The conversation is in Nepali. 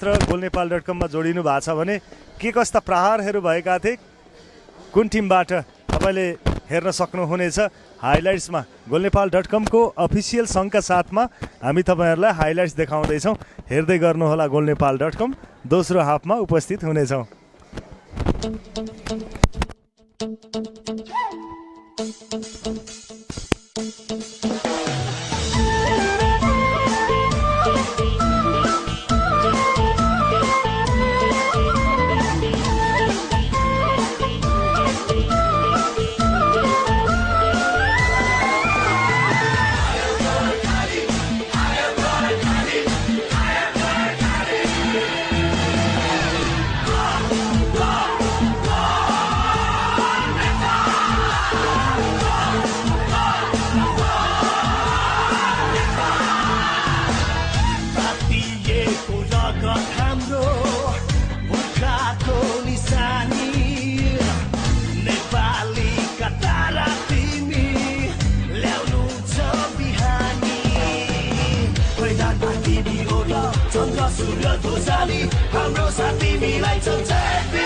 मात्र goalnepal.com मा जोडिनु भएको छ भने के कस्ता प्रहारहरू भएका थिए कुन टिमबाट तपाईले हेर्न सक्नुहुनेछ हाइलाइट्समा goalnepal.com को अफिसियल सङ्घका साथमा हामी तपाईहरुलाई हाइलाइट्स देखाउँदै छौं हेर्दै गर्नुहोला goalnepal.com दोस्रो हाफमा उपस्थित हुनेछौं हाम्रो साथी मिलाई चल्छ